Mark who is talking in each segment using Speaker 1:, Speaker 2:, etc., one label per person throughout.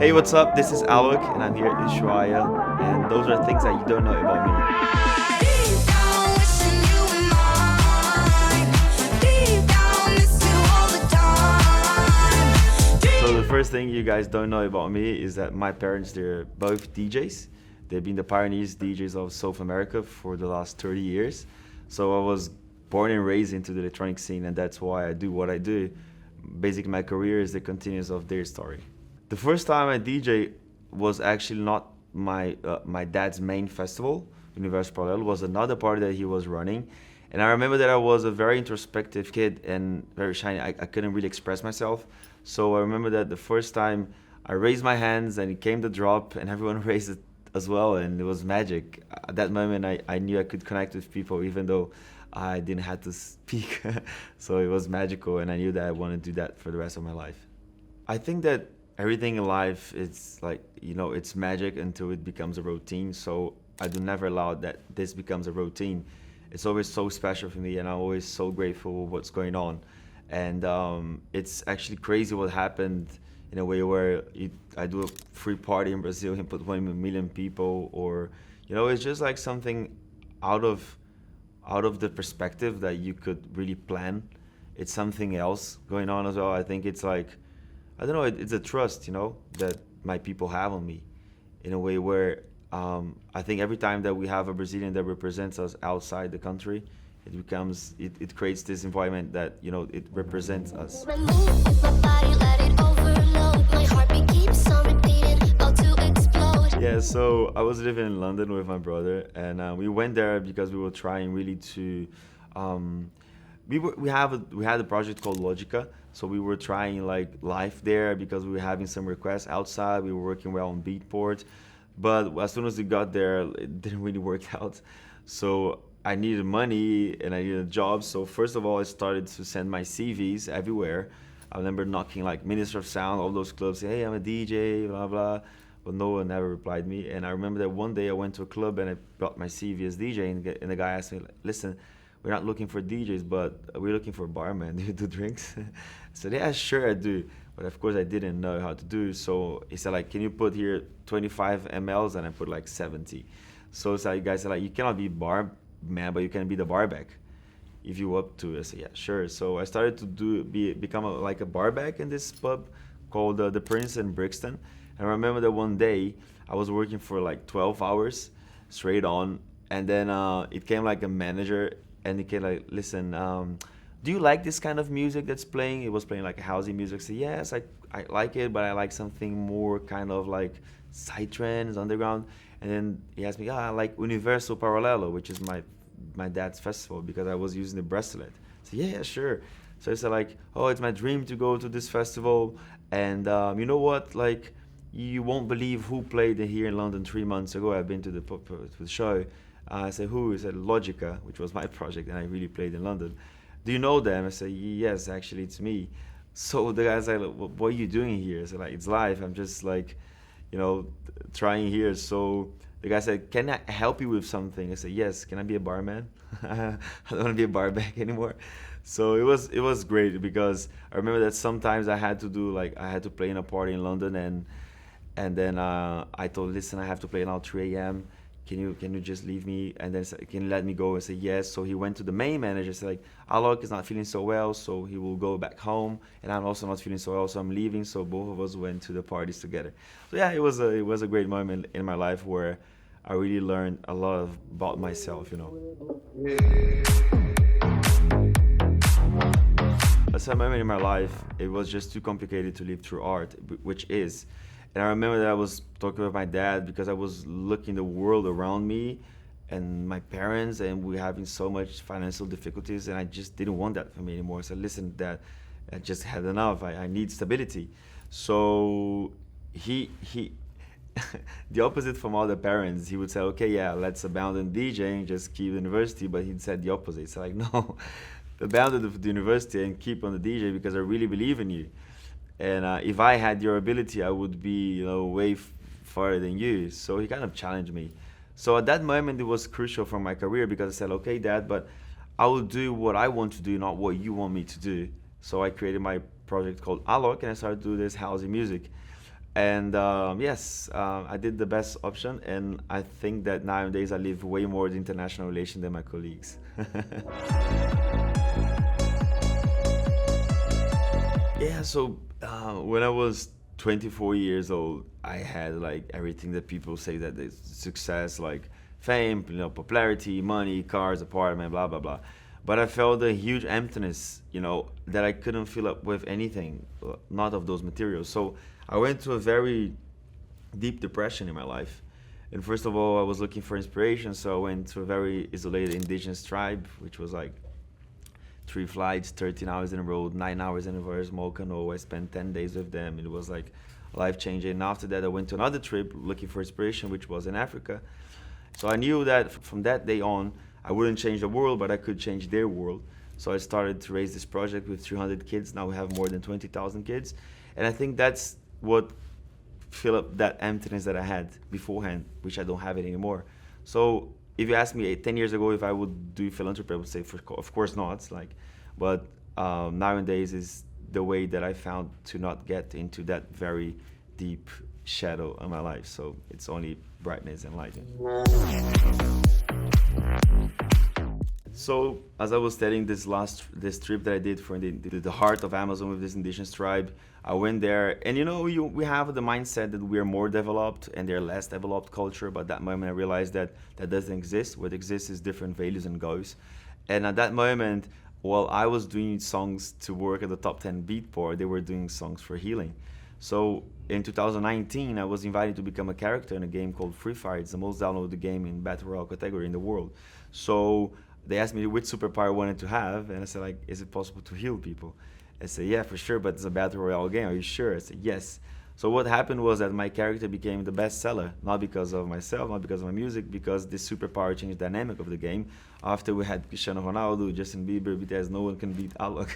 Speaker 1: Hey, what's up? This is ALOK, and I'm here at Ushuaïa, and those are things that you don't know about me.
Speaker 2: Deep down, wishing you were mine. Deep down, miss you all the time.
Speaker 1: So the first thing you guys don't know about me is that my parents, they're both DJs. They've been the pioneers DJs of South America for the last 30 years. So I was born and raised into the electronic scene, and that's why I do what I do. Basically, my career is the continuance of their story. The first time I DJ was actually not my dad's main festival, Universe Parallel, was another party that he was running. And I remember that I was a very introspective kid and very shy. I couldn't really express myself. So I remember that the first time I raised my hands and it came the drop and everyone raised it as well, and it was magic. At that moment, I knew I could connect with people even though I didn't have to speak. So it was magical, and I knew that I wanted to do that for the rest of my life. I think that everything in life is like, it's magic until it becomes a routine. So I do never allow that this becomes a routine. It's always so special for me, and I'm always so grateful for what's going on. And it's actually crazy what happened in a way where I do a free party in Brazil and put 1 million people, or it's just like something out of the perspective that you could really plan. It's something else going on as well. I think it's like, I don't know, it's a trust, that my people have on me in a way where I think every time that we have a Brazilian that represents us outside the country, it creates this environment that, it represents us.
Speaker 2: Move with my body, let it overload. My heartbeat keeps on repeating, about to explode.
Speaker 1: Yeah, so I was living in London with my brother, and we went there because we were trying really to. We had a project called Logica, so we were trying like live there because we were having some requests outside. We were working well on Beatport, but as soon as we got there, it didn't really work out. So I needed money and I needed a job. So first of all, I started to send my CVs everywhere. I remember knocking like Minister of Sound, all those clubs, say, hey, I'm a DJ, blah blah. But no one ever replied me. And I remember that one day I went to a club and I brought my CV as DJ, and the guy asked me, listen, we're not looking for DJs, but we're looking for barmen. Do you do drinks? I said, yeah, sure I do. But of course I didn't know how to do. So he said like, can you put here 25 mLs? And I put like 70. So it's like, guys said like, you cannot be barman, but you can be the barback if you up to it. I said, yeah, sure. So I started to become like a barback in this pub called the Prince in Brixton. And I remember that one day I was working for like 12 hours straight on, and then it came like a manager, and he came like, listen, do you like this kind of music that's playing? It was playing like housey music. I said, yes, I like it, but I like something more kind of like psytrance, underground. And then he asked me, I like Universo Paralelo, which is my dad's festival, because I was using the bracelet. I said, yeah, sure. So I said like, oh, it's my dream to go to this festival. And you know what, like, you won't believe who played here in London 3 months ago. I've been to the show. I said, who? He said, Logica, which was my project, and I really played in London. Do you know them? I said, yes, actually, it's me. So the guy said, what are you doing here? I said, like, it's live. I'm just like, trying here. So the guy said, can I help you with something? I said, yes. Can I be a barman? I don't want to be a barback anymore. So it was great, because I remember that sometimes I had to play in a party in London, and then I told, listen, I have to play now 3 a.m. Can you just leave me, and then can you let me go? I said yes. So he went to the main manager, said like, ALOK is not feeling so well, so he will go back home, and I'm also not feeling so well, so I'm leaving. So both of us went to the parties together. So yeah, it was a great moment in my life where I really learned a lot about myself. At some moment in my life, it was just too complicated to live through art, which is. And I remember that I was talking with my dad because I was looking the world around me and my parents, and we were having so much financial difficulties, and I just didn't want that for me anymore. So I said, listen, Dad, I just had enough. I need stability. So he the opposite from all the parents, he would say, okay, yeah, let's abandon DJing, just keep the university. But he said the opposite. It's like, no, abandon the university and keep on the DJ because I really believe in you. And if I had your ability, I would be, way farther than you. So he kind of challenged me. So at that moment, it was crucial for my career because I said, okay, Dad, but I will do what I want to do, not what you want me to do. So I created my project called ALOK, and I started to do this housey music. And yes, I did the best option, and I think that nowadays I live way more the international relation than my colleagues. Yeah, so when I was 24 years old, I had like everything that people say that is success, like fame, popularity, money, cars, apartment, blah blah blah. But I felt a huge emptiness, that I couldn't fill up with anything, not of those materials. So I went through a very deep depression in my life. And first of all, I was looking for inspiration, so I went to a very isolated indigenous tribe, which was like 3 flights, 13 hours in a row, 9 hours in a very small canoe. I spent 10 days with them. It was like life changing. And after that, I went to another trip looking for inspiration, which was in Africa. So I knew that from that day on, I wouldn't change the world, but I could change their world. So I started to raise this project with 300 kids. Now we have more than 20,000 kids. And I think that's what fill up that emptiness that I had beforehand, which I don't have it anymore. So if you ask me 10 years ago if I would do philanthropy, I would say, of course not. But nowadays is the way that I found to not get into that very deep shadow of my life. So it's only brightness and light. So as I was telling this trip that I did for the heart of Amazon with this indigenous tribe, I went there, and we have the mindset that we are more developed and they're less developed culture. But that moment I realized that that doesn't exist. What exists is different values and goals. And at that moment, while I was doing songs to work at the top 10 Beatport, they were doing songs for healing. So in 2019, I was invited to become a character in a game called Free Fire. It's the most downloaded game in Battle Royale category in the world. So they asked me which superpower I wanted to have, and I said, like, is it possible to heal people? I said, yeah, for sure, but it's a Battle Royale game. Are you sure? I said, yes. So what happened was that my character became the best seller, not because of myself, not because of my music, because this superpower changed the dynamic of the game. After we had Cristiano Ronaldo, Justin Bieber, BTS, no one can beat ALOK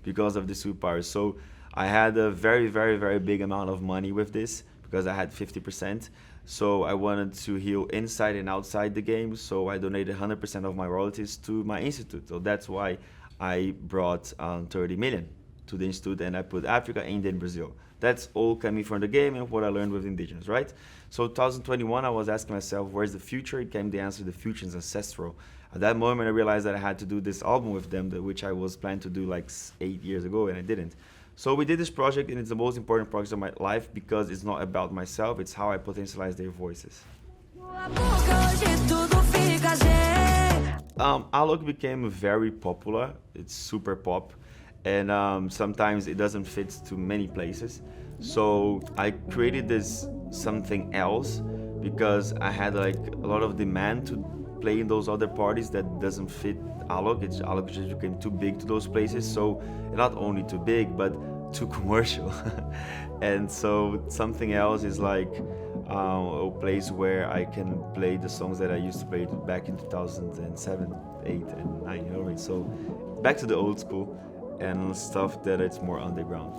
Speaker 1: because of the superpower. So I had a very, very, very big amount of money with this because I had 50%. So I wanted to heal inside and outside the game. So I donated 100% of my royalties to my institute. So that's why I brought 30 million to the institute, and I put Africa, India, and Brazil. That's all coming from the game and what I learned with indigenous, right? So 2021, I was asking myself, where's the future? It came the answer, the future is ancestral. At that moment, I realized that I had to do this album with them, which I was planning to do like 8 years ago, and I didn't. So we did this project, and it's the most important project of my life because it's not about myself, it's how I potentialize their voices. ALOK became very popular. It's super pop, and sometimes it doesn't fit to many places. So I created this something else because I had like a lot of demand to play in those other parties that doesn't fit ALOK. ALOK just became too big to those places. So not only too big, but too commercial. And so something else is like a place where I can play the songs that I used to play back in 2007, 8, and 9. So back to the old school and stuff that it's more underground.